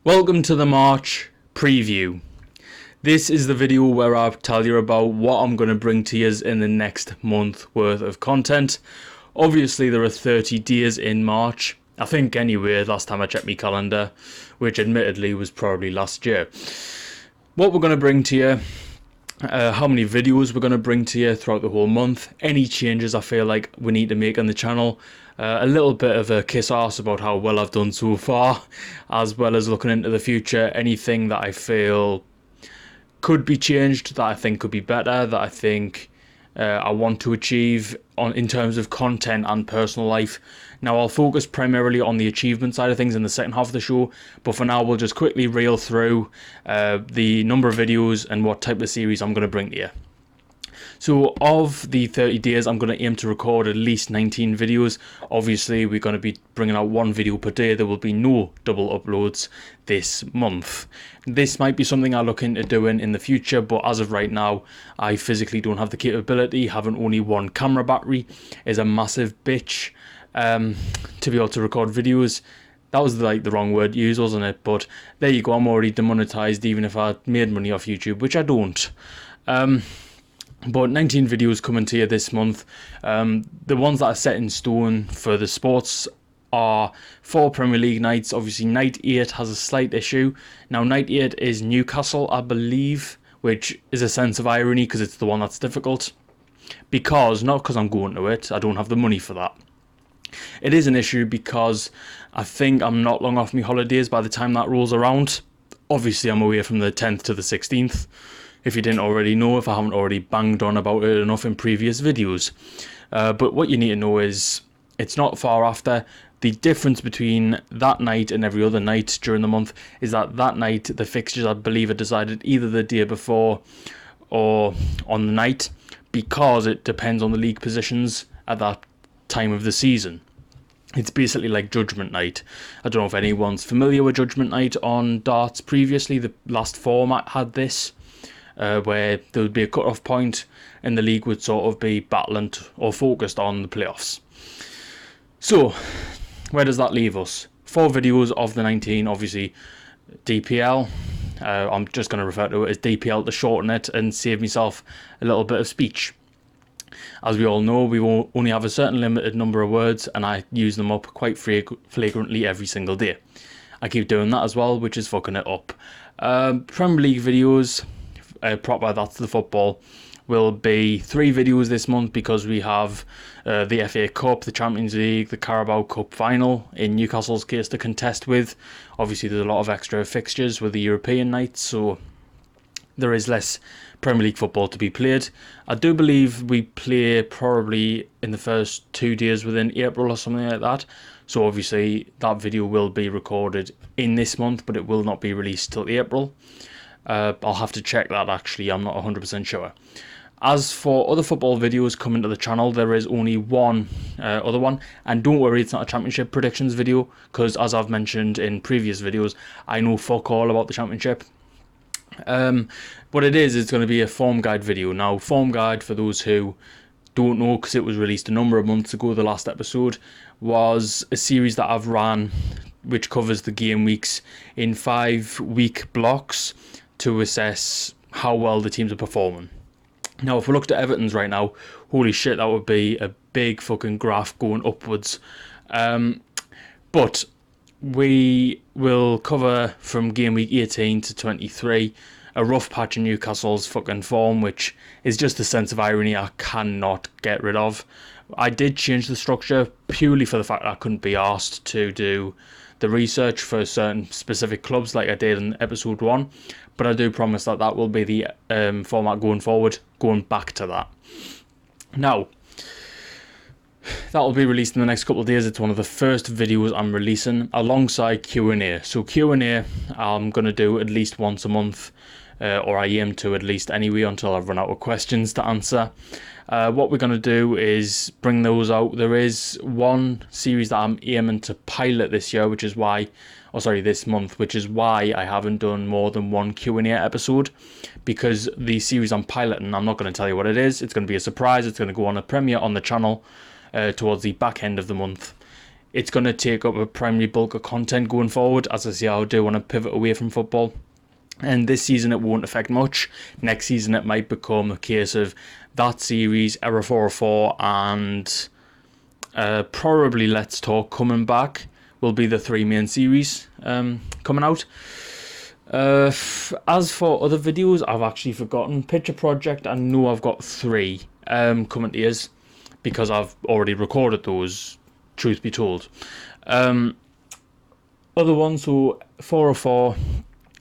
Welcome to the March preview. This is the video where I tell you about what I'm going to bring to you in the next month worth of content. Obviously there are 30 days in March, I think anyway, last time I checked my calendar, which admittedly was probably last year. What we're going to bring to you, how many videos we're going to bring to you throughout the whole month, any changes I feel like we need to make on the channel, a little bit of a kiss ass about how well I've done so far, as well as looking into the future, anything that I feel could be changed, that I think could be better, that I think I want to achieve in terms of content and personal life. Now I'll focus primarily on the achievement side of things in the second half of the show, but for now we'll just quickly reel through the number of videos and what type of series I'm going to bring to you. So of the 30 days, I'm going to aim to record at least 19 videos. Obviously, we're going to be bringing out one video per day. There will be no double uploads this month. This might be something I look into doing in the future, but as of right now, I physically don't have the capability. Having only one camera battery is a massive bitch to be able to record videos. That was like the wrong word used, wasn't it? But there you go, I'm already demonetized even if I made money off YouTube, which I don't. But 19 videos coming to you this month. The ones that are set in stone for the sports are 4 Premier League nights. Obviously, night 8 has a slight issue. Now, night 8 is Newcastle, I believe, which is a sense of irony because it's the one that's difficult. Not because I'm going to it, I don't have the money for that. It is an issue because I think I'm not long off my holidays by the time that rolls around. Obviously, I'm away from the 10th to the 16th. If you didn't already know, if I haven't already banged on about it enough in previous videos. But what you need to know is it's not far after. The difference between that night and every other night during the month is that night the fixtures, I believe, are decided either the day before or on the night, because it depends on the league positions at that time of the season. It's basically like Judgment Night. I don't know if anyone's familiar with Judgment Night on darts previously. The last format had this. Where there would be a cut-off point and the league would sort of be battling or focused on the playoffs. So, where does that leave us? 4 videos of the 19, obviously DPL. I'm just going to refer to it as DPL to shorten it and save myself a little bit of speech. As we all know, we will only have a certain limited number of words and I use them up quite flagrantly every single day. I keep doing that as well, which is fucking it up. Premier League videos, proper, that's the football, will be 3 videos this month because we have the FA Cup, the Champions League, the Carabao Cup final in Newcastle's case to contest with. Obviously there's a lot of extra fixtures with the European nights, so there is less Premier League football to be played. I do believe we play probably in the first 2 days within April or something like that, so obviously that video will be recorded in this month, but it will not be released till April. I'll have to check that actually, I'm not 100% sure. As for other football videos coming to the channel, there is only one other one, and don't worry, it's not a championship predictions video, because as I've mentioned in previous videos, I know fuck all about the championship. What it is, it's going to be a form guide video. Now, form guide, for those who don't know, because it was released a number of months ago, the last episode, was a series that I've ran which covers the game weeks in 5-week blocks to assess how well the teams are performing. Now, if we looked at Everton's right now, holy shit, that would be a big fucking graph going upwards. But we will cover from game week 18 to 23 a rough patch in Newcastle's fucking form, which is just a sense of irony I cannot get rid of. I did change the structure purely for the fact that I couldn't be asked to do the research for certain specific clubs like I did in episode 1, but I do promise that that will be the format going forward, going back to that. Now, that will be released in the next couple of days. It's one of the first videos I'm releasing alongside Q&A. So Q&A I'm going to do at least once a month, or I aim to at least anyway, until I've run out of questions to answer. What we're going to do is bring those out. There is one series that I'm aiming to pilot this year, this month, which is why I haven't done more than one Q&A episode, because the series I'm piloting, I'm not going to tell you what it is. It's going to be a surprise. It's going to go on a premiere on the channel towards the back end of the month. it's going to take up a primary bulk of content going forward. As I say, I do want to pivot away from football. And this season it won't affect much. Next season it might become a case of that series, Error 404, and probably Let's Talk coming back will be the 3 main series coming out. As for other videos, I've actually forgotten. Picture Project, I know I've got 3 coming to us because I've already recorded those, truth be told. Other ones, so 404,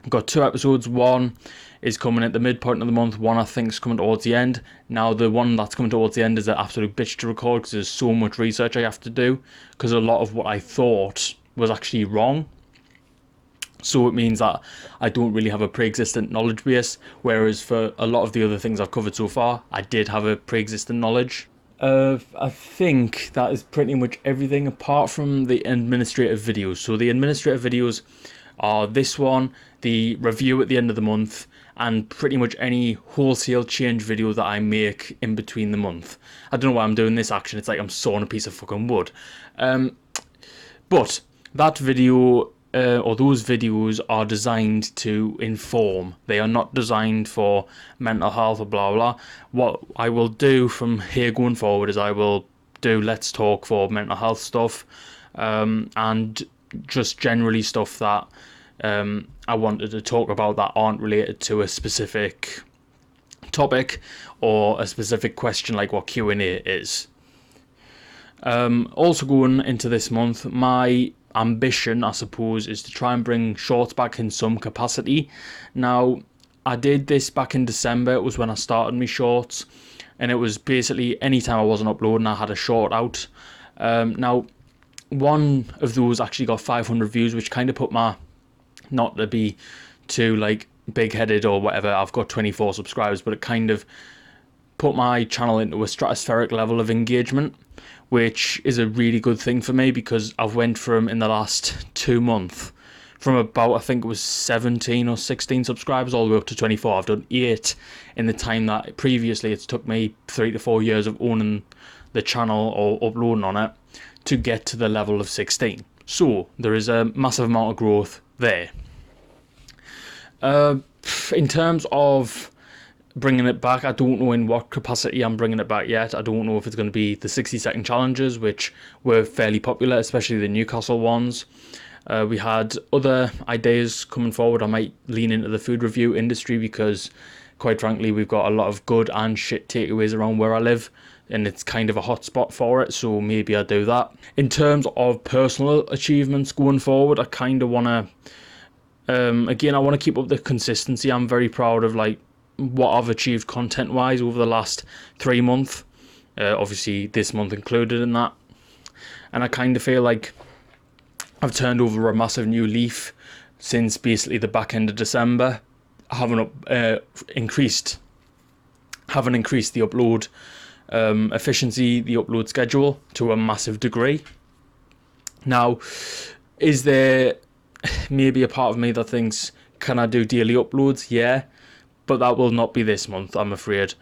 I've got 2 episodes. One is coming at the midpoint of the month. One I think is coming towards the end. Now the one that's coming towards the end is an absolute bitch to record because there's so much research I have to do, because a lot of what I thought was actually wrong. So it means that I don't really have a pre-existent knowledge base, whereas for a lot of the other things I've covered so far, I did have a pre-existing knowledge. I think that is pretty much everything apart from the administrative videos. So the administrative videos are this one, the review at the end of the month, and pretty much any wholesale change video that I make in between the month. I don't know why I'm doing this action, it's like I'm sawing a piece of fucking wood. But that video, or those videos, are designed to inform. They are not designed for mental health or blah blah. What I will do from here going forward is I will do Let's Talk for mental health stuff, and just generally stuff that I wanted to talk about that aren't related to a specific topic or a specific question like what Q&A is. Also going into this month, my ambition, I suppose, is to try and bring shorts back in some capacity. Now, I did this back in December. It was when I started my shorts, and it was basically anytime I wasn't uploading, I had a short out. Now, one of those actually got 500 views, which kind of put my, not to be too like big-headed or whatever, I've got 24 subscribers, but it kind of put my channel into a stratospheric level of engagement, which is a really good thing for me, because I've went from, in the last 2 months, from about, I think it was 17 or 16 subscribers all the way up to 24. I've done 8 in the time that previously it's took me 3 to 4 years of owning the channel or uploading on it to get to the level of 16. So there is a massive amount of growth there. In terms of bringing it back, I don't know in what capacity I'm bringing it back yet. I don't know if it's going to be the 60-second challenges, which were fairly popular, especially the Newcastle ones. We had other ideas coming forward. I might lean into the food review industry because, quite frankly, we've got a lot of good and shit takeaways around where I live, and it's kind of a hot spot for it, so maybe I'll do that. In terms of personal achievements going forward, I kind of want to, again, I want to keep up the consistency. I'm very proud of like what I've achieved content-wise over the last 3 months, obviously this month included in that, and I kind of feel like I've turned over a massive new leaf since basically the back end of December. I haven't increased the upload efficiency, the upload schedule to a massive degree. Now, is there maybe a part of me that thinks, can I do daily uploads? Yeah, but that will not be this month, I'm afraid.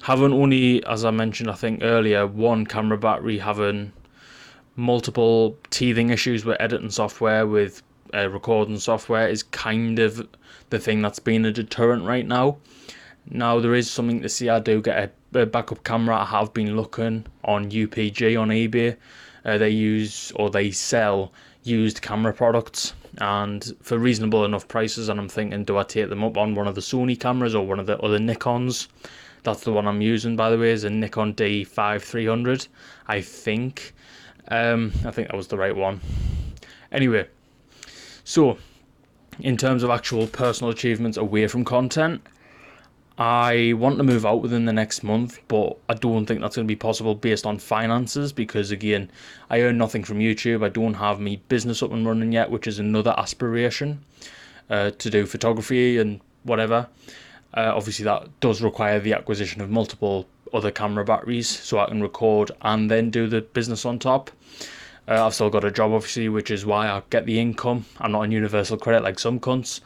Having only, as I mentioned I think earlier, one camera battery, having multiple teething issues with editing software, with recording software, is kind of the thing that's been a deterrent right now. Now, there is something to see. I do get a backup camera. I have been looking on UPG on eBay. They sell used camera products, and for reasonable enough prices, and I'm thinking, do I take them up on one of the Sony cameras or one of the other Nikons? That's the one I'm using, by the way, is a Nikon D5300, I think. I think that was the right one. Anyway, so in terms of actual personal achievements away from content, I want to move out within the next month, but I don't think that's going to be possible based on finances, because again, I earn nothing from YouTube. I don't have me business up and running yet, which is another aspiration, to do photography and whatever. Obviously that does require the acquisition of multiple other camera batteries so I can record and then do the business on top. I've still got a job, obviously, which is why I get the income. I'm not on universal credit like some cunts.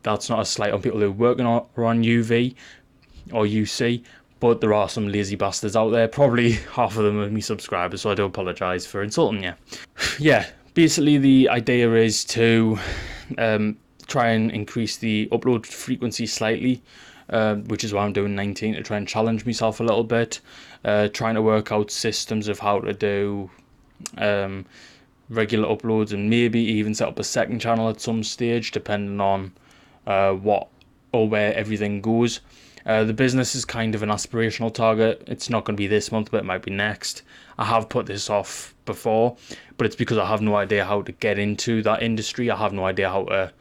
That's not a slight on people who are working on UV or UC, but there are some lazy bastards out there. Probably half of them are me subscribers, so I do apologise for insulting you. Yeah, basically the idea is to try and increase the upload frequency slightly, which is why I'm doing 19, to try and challenge myself a little bit, trying to work out systems of how to do regular uploads, and maybe even set up a second channel at some stage, depending on what or where everything goes. The business is kind of an aspirational target. It's not going to be this month, but it might be next. I have put this off before, but it's because I have no idea how to get into that industry. I have no idea how to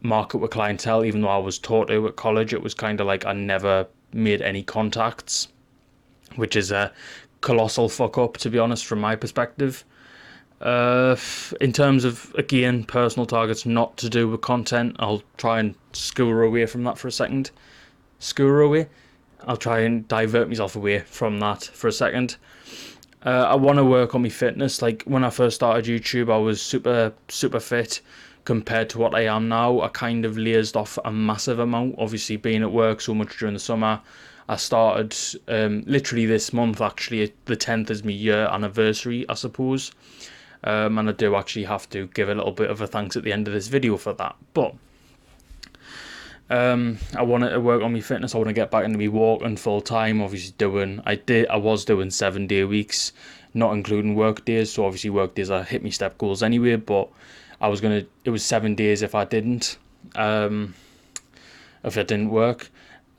market with clientele. Even though I was taught to at college, it was kind of like I never made any contacts, which is a colossal fuck up, to be honest, from my perspective. In terms of, again, personal targets not to do with content, I'll try and scour away from that for a second. I'll try and divert myself away from that for a second. I want to work on my fitness. Like, when I first started YouTube, I was super fit compared to what I am now. I kind of lazed off a massive amount, obviously being at work so much during the summer. I started literally this month, actually. The 10th is my year anniversary, I suppose. And I do actually have to give a little bit of a thanks at the end of this video for that. But I wanted to work on my fitness. I want to get back into me walking full time. Obviously I was doing 7-day weeks, not including work days. So obviously work days I hit my step goals anyway, but it was 7 days if I didn't work.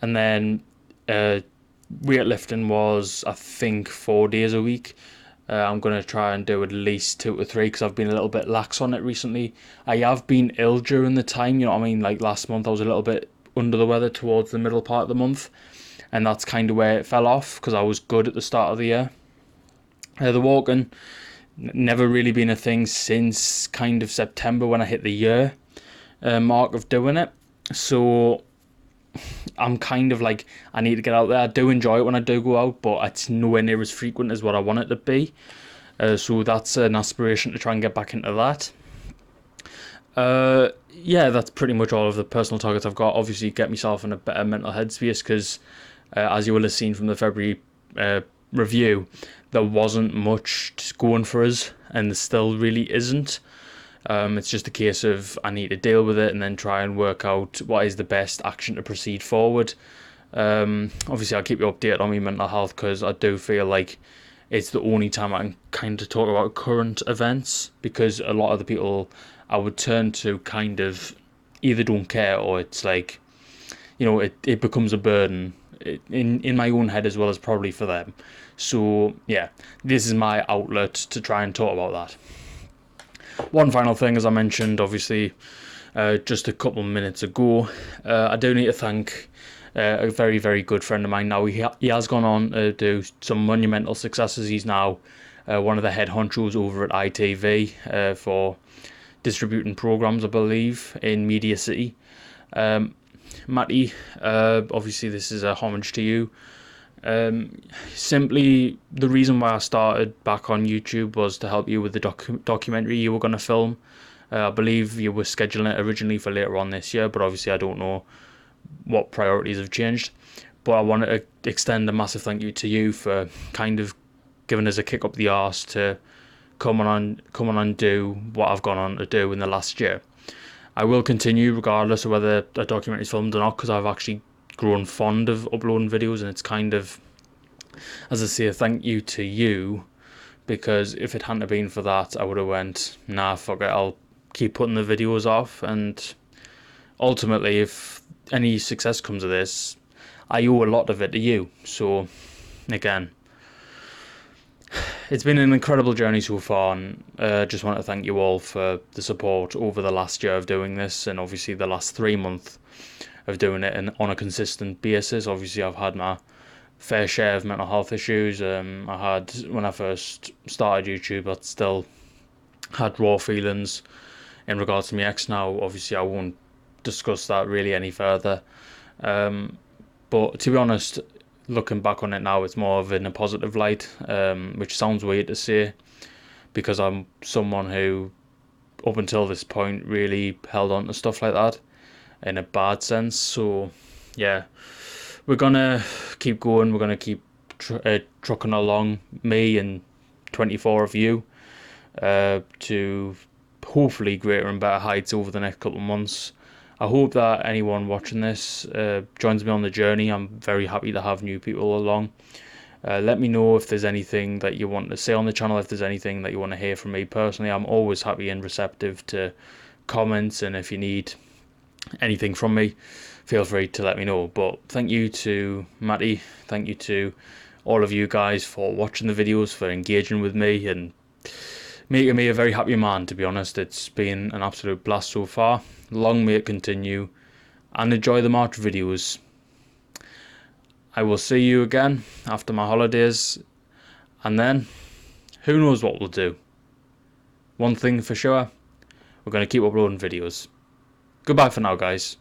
And then weightlifting was, I think, 4 days a week. I'm going to try and do at least 2 to 3 because I've been a little bit lax on it recently. I have been ill during the time, you know what I mean? Like last month I was a little bit under the weather towards the middle part of the month, and that's kind of where it fell off because I was good at the start of the year. The walking, never really been a thing since kind of September when I hit the year mark of doing it. So I'm kind of like, I need to get out there. I do enjoy it when I do go out, but it's nowhere near as frequent as what I want it to be. So that's an aspiration to try and get back into that. Yeah, that's pretty much all of the personal targets I've got. Obviously, get myself in a better mental headspace because, as you will have seen from the February review, there wasn't much going for us, and there still really isn't. It's just a case of I need to deal with it and then try and work out what is the best action to proceed forward. Obviously, I'll keep you updated on my mental health because I do feel like it's the only time I can kind of talk about current events, because a lot of the people I would turn to kind of either don't care or it's like, you know, it becomes a burden in my own head as well as probably for them. So yeah, this is my outlet to try and talk about that. One final thing, as I mentioned, obviously, just a couple minutes ago, I do need to thank a very, very good friend of mine now. He has gone on to do some monumental successes. He's now one of the head honchos over at ITV for distributing programs, I believe, in Media City. Matty, obviously this is a homage to you. Simply, the reason why I started back on YouTube was to help you with the documentary you were going to film. I believe you were scheduling it originally for later on this year, but obviously I don't know what priorities have changed. But I wanted to extend a massive thank you to you for kind of giving us a kick up the arse to come on and do what I've gone on to do in the last year. I will continue regardless of whether a documentary is filmed or not, because I've actually grown fond of uploading videos, and it's kind of, as I say, a thank you to you, because if it hadn't been for that, I would have went, nah, fuck it, I'll keep putting the videos off. And ultimately, if any success comes of this, I owe a lot of it to you. So again, it's been an incredible journey so far, and just want to thank you all for the support over the last year of doing this, and obviously the last 3 months of doing it on a consistent basis. Obviously, I've had my fair share of mental health issues. I had, when I first started YouTube, I still had raw feelings in regards to my ex. Now, obviously, I won't discuss that really any further. But to be honest, looking back on it now, it's more of in a positive light, which sounds weird to say, because I'm someone who, up until this point, really held on to stuff like that in a bad sense. So yeah, we're gonna keep going. We're gonna keep trucking along, me and 24 of you, to hopefully greater and better heights over the next couple of months. I hope that anyone watching this joins me on the journey. I'm very happy to have new people along. Let me know if there's anything that you want to say on the channel, if there's anything that you want to hear from me personally. I'm always happy and receptive to comments, and if you need anything from me, feel free to let me know. But thank you to Matty, thank you to all of you guys for watching the videos, for engaging with me and making me a very happy man, to be honest. It's been an absolute blast so far. Long may it continue, and enjoy the March videos. I will see you again after my holidays, and then who knows what we'll do. One thing for sure, we're going to keep uploading videos. Goodbye for now, guys.